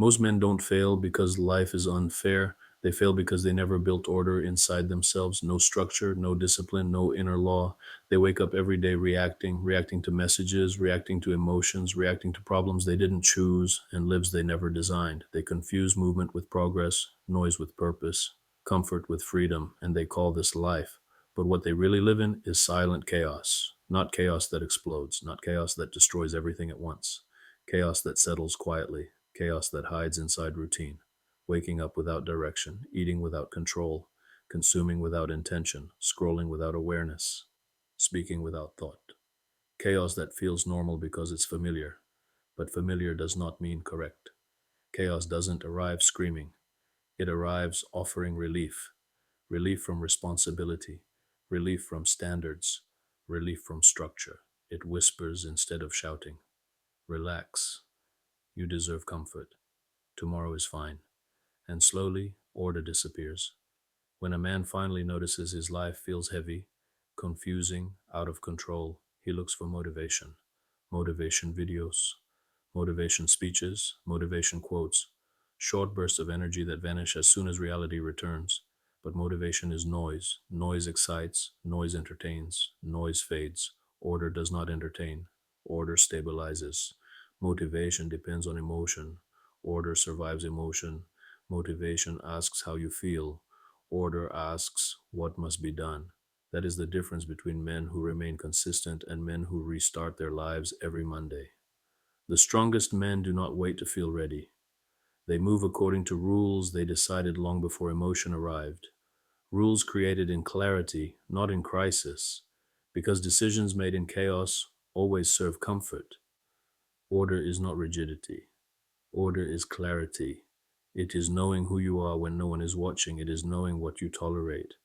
Most men don't fail because life is unfair. They fail because they never built order inside themselves. No structure, no discipline, no inner law. They wake up every day reacting to messages, reacting to emotions, reacting to problems they didn't choose, and lives they never designed. They confuse movement with progress, noise with purpose, comfort with freedom, and they call this life. But what they really live in is silent chaos, not chaos that explodes, not chaos that destroys everything at once, chaos that settles quietly, chaos that hides inside routine, waking up without direction, eating without control, consuming without intention, scrolling without awareness, speaking without thought. Chaos that feels normal because it's familiar, but familiar does not mean correct. Chaos doesn't arrive screaming, it arrives offering relief, relief from responsibility, relief from standards, relief from structure. It whispers instead of shouting. Relax. You deserve comfort. Tomorrow is fine. And slowly, order disappears. When a man finally notices his life feels heavy, confusing, out of control, he looks for motivation. Motivation videos, motivation speeches, motivation quotes, short bursts of energy that vanish as soon as reality returns. But motivation is noise. Noise excites, noise entertains, noise fades. Order does not entertain, order stabilizes. Motivation depends on emotion. Order survives emotion. Motivation asks how you feel. Order asks what must be done. That is the difference between men who remain consistent and men who restart their lives every Monday. The strongest men do not wait to feel ready. They move according to rules they decided long before emotion arrived. Rules created in clarity, not in crisis, because decisions made in chaos always serve comfort. Order is not rigidity. Order is clarity. It is knowing who you are when no one is watching. It is knowing what you tolerate,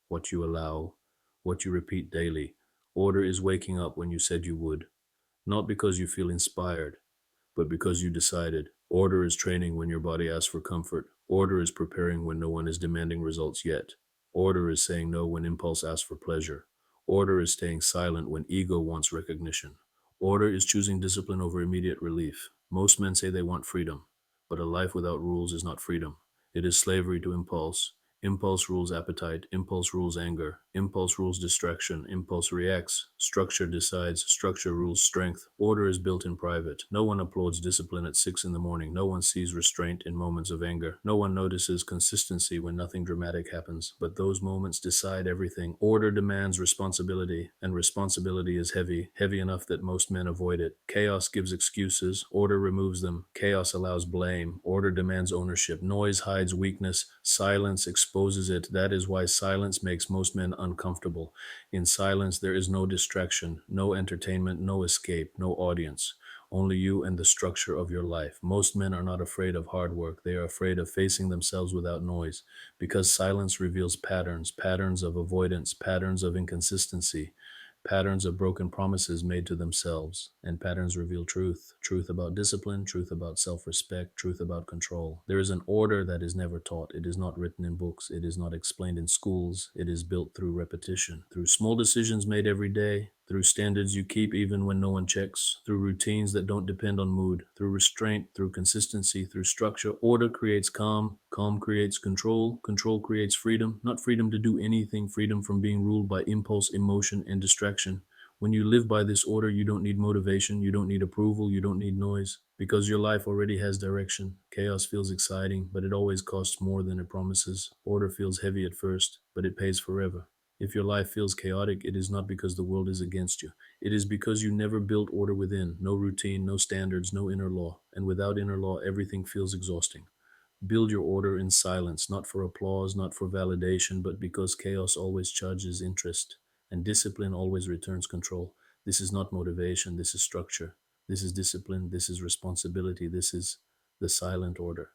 what you allow, what you repeat daily. Order is waking up when you said you would, not because you feel inspired, but because you decided. Order is training when your body asks for comfort. Order is preparing when no one is demanding results yet. Order is saying no when impulse asks for pleasure. Order is staying silent when ego wants recognition. Order is choosing discipline over immediate relief. Most men say they want freedom, but a life without rules is not freedom. It is slavery to impulse. Impulse rules appetite, impulse rules anger, impulse rules distraction, impulse reacts, structure decides, structure rules strength. Order is built in private. No one applauds discipline at 6 in the morning. No one sees restraint in moments of anger. No one notices consistency when nothing dramatic happens. But those moments decide everything. Order demands responsibility, and responsibility is heavy, heavy enough that most men avoid it. Chaos gives excuses, order removes them. Chaos allows blame, order demands ownership. Noise hides weakness, silence exposes it. That is why silence makes most men uncomfortable. In silence, there is no distraction, no entertainment, no escape, no audience. Only you and the structure of your life. Most men are not afraid of hard work. They are afraid of facing themselves without noise, because silence reveals patterns, patterns of avoidance, patterns of inconsistency, patterns of broken promises made to themselves, and patterns reveal truth. Truth about discipline, truth about self respect, truth about control. There is an order that is never taught. It is not written in books. It is not explained in schools. It is built through repetition, through small decisions made every day, through standards you keep even when no one checks, through routines that don't depend on mood, through restraint, through consistency, through structure. Order creates calm, calm creates control, control creates freedom, not freedom to do anything, freedom from being ruled by impulse, emotion, and distraction. When you live by this order, you don't need motivation, you don't need approval, you don't need noise, because your life already has direction. Chaos feels exciting, but it always costs more than it promises. Order feels heavy at first, but it pays forever. If your life feels chaotic, it is not because the world is against you. It is because you never built order within. No routine, no standards, no inner law. And without inner law, everything feels exhausting. Build your order in silence, not for applause, not for validation, but because chaos always charges interest and discipline always returns control. This is not motivation, this is structure. This is discipline, this is responsibility, this is the silent order.